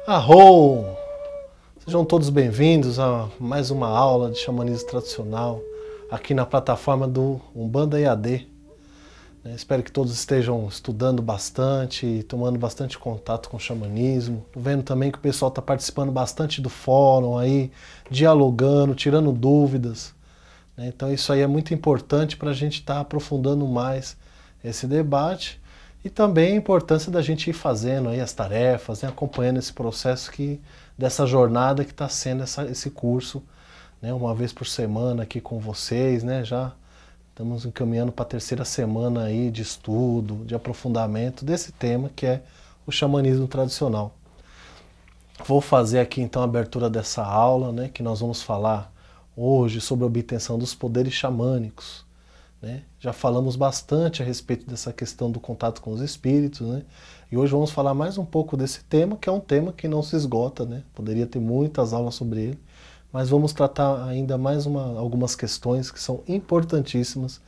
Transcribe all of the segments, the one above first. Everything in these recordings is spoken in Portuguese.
Arro! Sejam todos bem-vindos a mais uma aula de xamanismo tradicional aqui na plataforma do Umbanda EAD. Espero que todos estejam estudando bastante e tomando bastante contato com o xamanismo. Tô vendo também que o pessoal está participando bastante do fórum aí, dialogando, tirando dúvidas. Então isso aí é muito importante para a gente estar aprofundando mais esse debate. E também a importância da gente ir fazendo aí as tarefas, acompanhando esse processo dessa jornada que está sendo esse curso, uma vez por semana aqui com vocês, já estamos encaminhando para a terceira semana aí de estudo, de aprofundamento desse tema que é o xamanismo tradicional. Vou fazer aqui então a abertura dessa aula, que nós vamos falar hoje sobre a obtenção dos poderes xamânicos. Já falamos bastante a respeito dessa questão do contato com os espíritos, e hoje vamos falar mais um pouco desse tema, que é um tema que não se esgota, poderia ter muitas aulas sobre ele, mas vamos tratar ainda mais algumas questões que são importantíssimas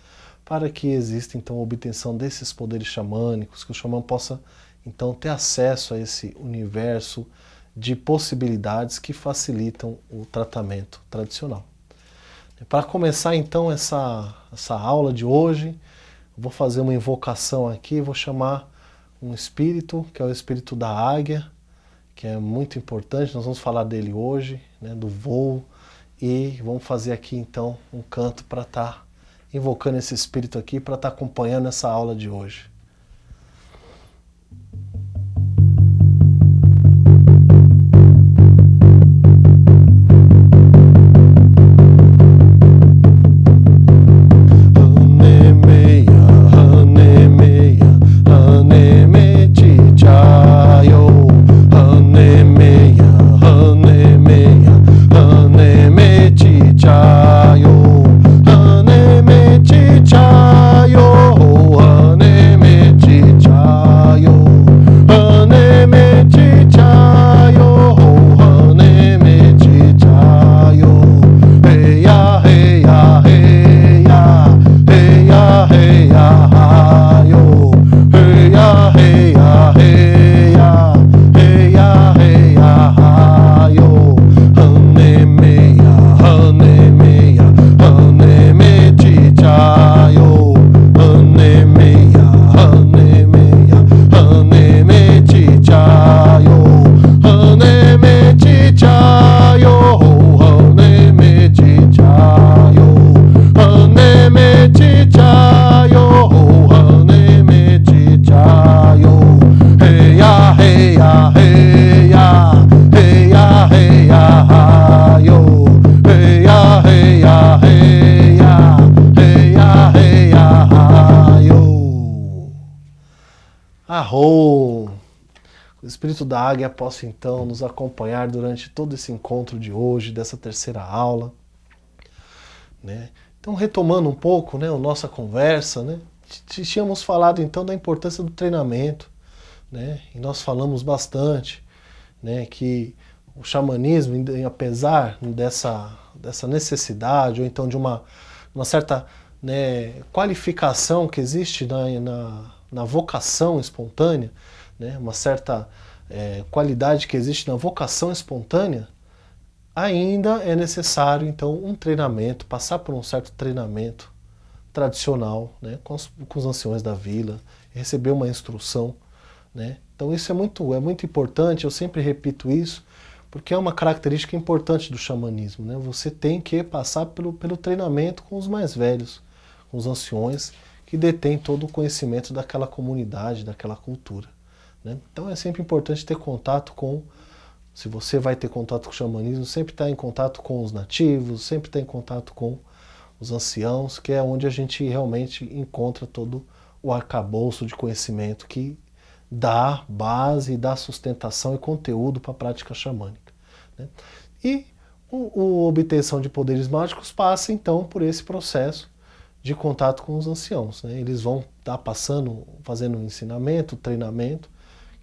para que exista então a obtenção desses poderes xamânicos, que o xamã possa então ter acesso a esse universo de possibilidades que facilitam o tratamento tradicional. Para começar então essa aula de hoje, eu vou fazer uma invocação aqui, vou chamar um espírito, que é o espírito da águia, que é muito importante, nós vamos falar dele hoje, do voo, e vamos fazer aqui então um canto para estar invocando esse espírito aqui, para estar acompanhando essa aula de hoje. Arro! O espírito da águia possa então nos acompanhar durante todo esse encontro de hoje, dessa terceira aula. Então, retomando um pouco a nossa conversa, tínhamos falado então da importância do treinamento, e nós falamos bastante que o xamanismo, apesar dessa necessidade, ou então de uma certa qualificação que existe na vocação espontânea, uma certa qualidade que existe na vocação espontânea, ainda é necessário então um treinamento, passar por um certo treinamento tradicional, com os anciões da vila, receber uma instrução. Então isso é muito importante, eu sempre repito isso, porque é uma característica importante do xamanismo. Você tem que passar pelo treinamento com os mais velhos, com os anciões, que detêm todo o conhecimento daquela comunidade, daquela cultura. Então é sempre importante ter contato se você vai ter contato com o xamanismo, sempre estar em contato com os nativos, sempre estar em contato com os anciãos, que é onde a gente realmente encontra todo o arcabouço de conhecimento que dá base, dá sustentação e conteúdo para a prática xamânica. E a obtenção de poderes mágicos passa então por esse processo de contato com os anciãos. Eles vão estar fazendo um ensinamento, treinamento,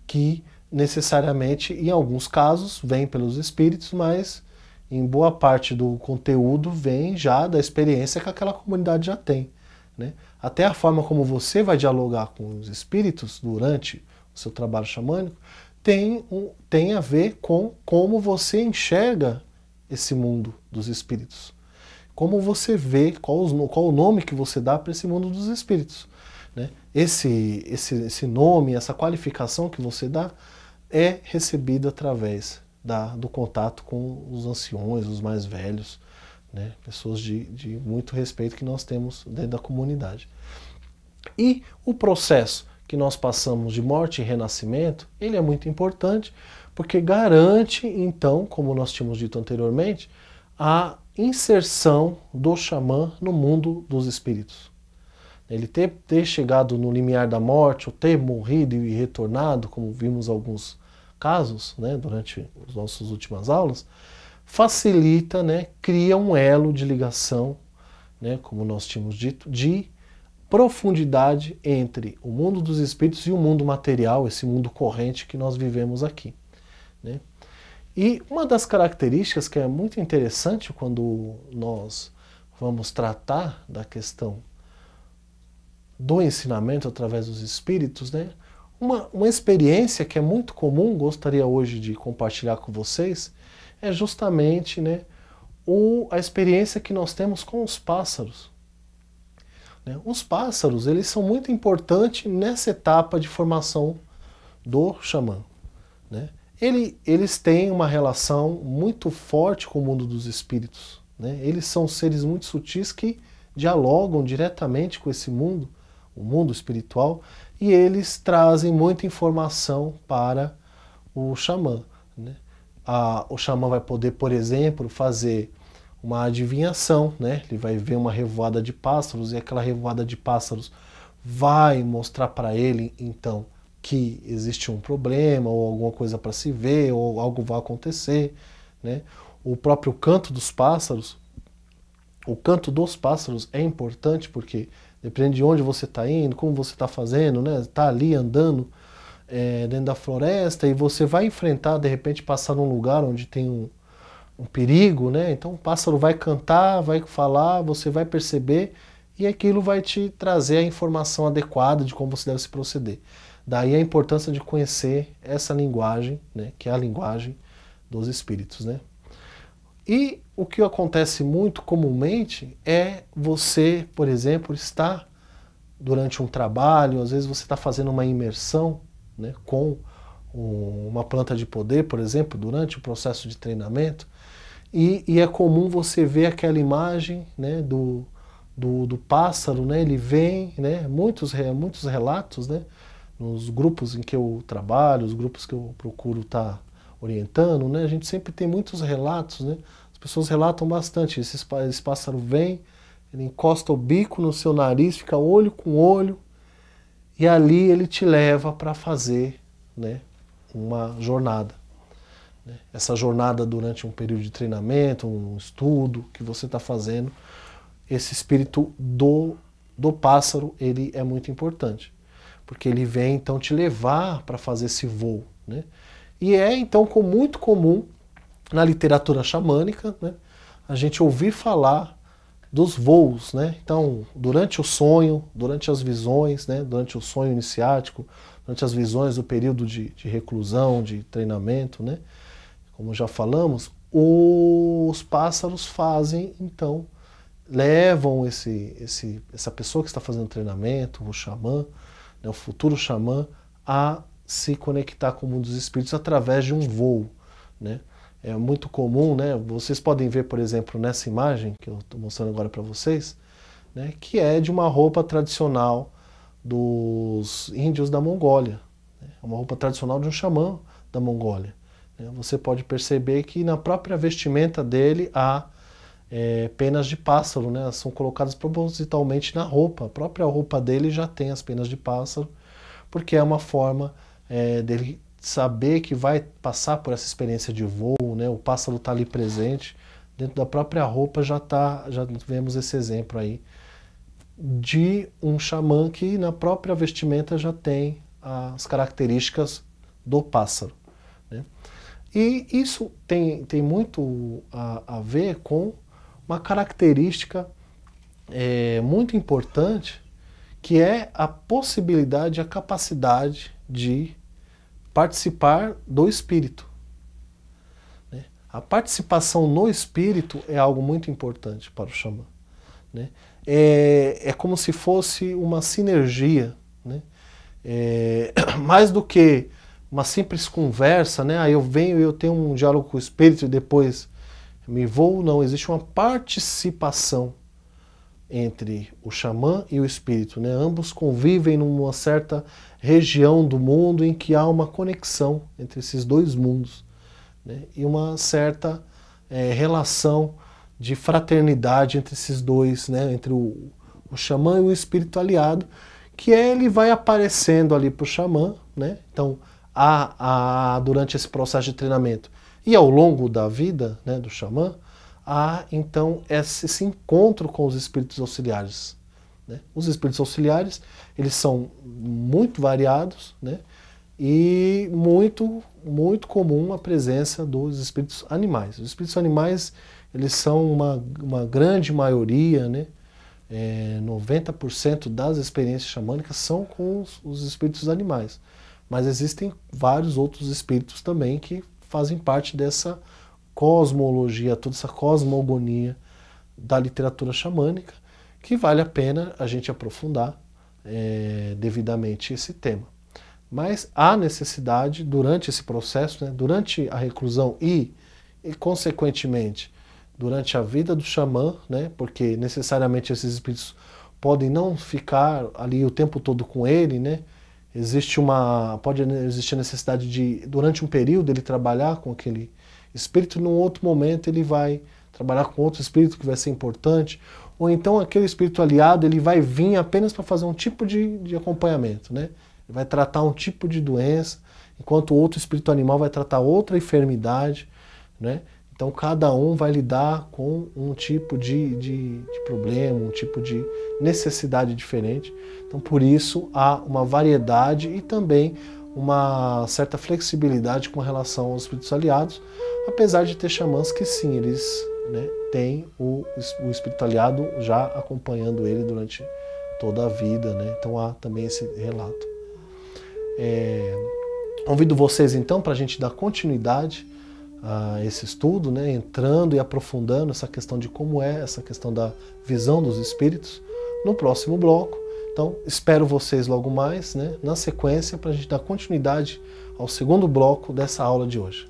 que necessariamente, em alguns casos, vem pelos espíritos, mas em boa parte do conteúdo vem já da experiência que aquela comunidade já tem. Até a forma como você vai dialogar com os espíritos durante o seu trabalho xamânico tem a ver com como você enxerga esse mundo dos espíritos. Como você vê, qual o nome que você dá para esse mundo dos espíritos. Né? Esse nome, essa qualificação que você dá é recebida através do contato com os anciões, os mais velhos, né? Pessoas de muito respeito que nós temos dentro da comunidade. E o processo que nós passamos de morte e renascimento, ele é muito importante, porque garante, então, como nós tínhamos dito anteriormente, a inserção do xamã no mundo dos espíritos. Ele ter chegado no limiar da morte, ou ter morrido e retornado, como vimos alguns casos, né, durante as nossas últimas aulas, facilita, né, cria um elo de ligação, né, como nós tínhamos dito, de profundidade entre o mundo dos espíritos e o mundo material, esse mundo corrente que nós vivemos aqui. Né? E uma das características que é muito interessante quando nós vamos tratar da questão do ensinamento através dos espíritos, né? Uma experiência que é muito comum, gostaria hoje de compartilhar com vocês, é justamente, né, a experiência que nós temos com os pássaros. Né? Os pássaros, eles são muito importantes nessa etapa de formação do xamã. Né? Eles têm uma relação muito forte com o mundo dos espíritos. Né? Eles são seres muito sutis que dialogam diretamente com esse mundo, o mundo espiritual, e eles trazem muita informação para o xamã. Né? O xamã vai poder, por exemplo, fazer uma adivinhação, né? Ele vai ver uma revoada de pássaros e aquela revoada de pássaros vai mostrar para ele, então, que existe um problema ou alguma coisa para se ver ou algo vai acontecer. Né? O próprio canto dos pássaros, é importante porque depende de onde você está indo, como você está fazendo, né? Está ali andando dentro da floresta e você vai enfrentar, de repente, passar num lugar onde tem um perigo, né? Então o pássaro vai cantar, vai falar, você vai perceber e aquilo vai te trazer a informação adequada de como você deve se proceder. Daí a importância de conhecer essa linguagem, né? Que é a linguagem dos espíritos, né? E o que acontece muito comumente é você, por exemplo, estar durante um trabalho, às vezes você está fazendo uma imersão, né, com uma planta de poder, por exemplo, durante o processo de treinamento, e é comum você ver aquela imagem, né, do pássaro, né, ele vem, né, muitos relatos, né, nos grupos em que eu trabalho, os grupos que eu procuro estar orientando, né, a gente sempre tem muitos relatos, né, as pessoas relatam bastante, esse pássaro vem, ele encosta o bico no seu nariz, fica olho com olho, e ali ele te leva para fazer, né, uma jornada. Né? Essa jornada durante um período de treinamento, um estudo que você está fazendo, esse espírito do pássaro, ele é muito importante. Porque ele vem então te levar para fazer esse voo. Né? E é então muito comum na literatura xamânica, né, a gente ouvir falar dos voos, né? Então, durante o sonho, durante as visões, né? Durante o sonho iniciático, durante as visões do período de reclusão, de treinamento, né? Como já falamos, os pássaros fazem, então, levam essa pessoa que está fazendo treinamento, o xamã, né? O futuro xamã, a se conectar com o mundo dos espíritos através de um voo, né? É muito comum, né? Vocês podem ver, por exemplo, nessa imagem que eu estou mostrando agora para vocês, né? Que é de uma roupa tradicional dos índios da Mongólia. Né? É uma roupa tradicional de um xamã da Mongólia. Né? Você pode perceber que na própria vestimenta dele há penas de pássaro, né? Elas são colocadas propositalmente na roupa. A própria roupa dele já tem as penas de pássaro, porque é uma forma dele saber que vai passar por essa experiência de voo, né? O pássaro está ali presente, dentro da própria roupa já vemos esse exemplo aí de um xamã que na própria vestimenta já tem as características do pássaro. Né? E isso tem muito a ver com uma característica muito importante, que é a possibilidade, a capacidade de participar do espírito. Né? A participação no espírito é algo muito importante para o xamã. Né? É como se fosse uma sinergia, né? Mais do que uma simples conversa, né? Aí eu venho e eu tenho um diálogo com o espírito e depois me vou. Não, existe uma participação entre o xamã e o espírito, né? Ambos convivem numa certa região do mundo em que há uma conexão entre esses dois mundos, né? E uma certa relação de fraternidade entre esses dois, né? Entre o xamã e o espírito aliado, que ele vai aparecendo ali para o xamã, né? Então, durante esse processo de treinamento e ao longo da vida, né, do xamã, há então esse encontro com os espíritos auxiliares. Né? Os espíritos auxiliares, eles são muito variados, né? E muito comum a presença dos espíritos animais. Os espíritos animais, eles são uma grande maioria, né? 90% das experiências xamânicas são com os espíritos animais. Mas existem vários outros espíritos também que fazem parte dessa cosmologia, toda essa cosmogonia da literatura xamânica, que vale a pena a gente aprofundar devidamente esse tema. Mas há necessidade, durante esse processo, né, durante a reclusão e consequentemente, durante a vida do xamã, né, porque necessariamente esses espíritos podem não ficar ali o tempo todo com ele, né? Pode existir a necessidade de, durante um período, ele trabalhar com aquele espírito, e num outro momento ele vai trabalhar com outro espírito que vai ser importante, ou então aquele espírito aliado ele vai vir apenas para fazer um tipo de acompanhamento, né? Ele vai tratar um tipo de doença, enquanto o outro espírito animal vai tratar outra enfermidade, né? Então cada um vai lidar com um tipo de problema, um tipo de necessidade diferente. Então por isso há uma variedade e também uma certa flexibilidade com relação aos espíritos aliados, apesar de ter xamãs que sim, eles, né, têm o espírito aliado já acompanhando ele durante toda a vida, né? Então há também esse relato. Convido vocês então para a gente dar continuidade a esse estudo, né, entrando e aprofundando essa questão de como é essa questão da visão dos espíritos no próximo bloco. Então espero vocês logo mais, né, na sequência, para a gente dar continuidade ao segundo bloco dessa aula de hoje.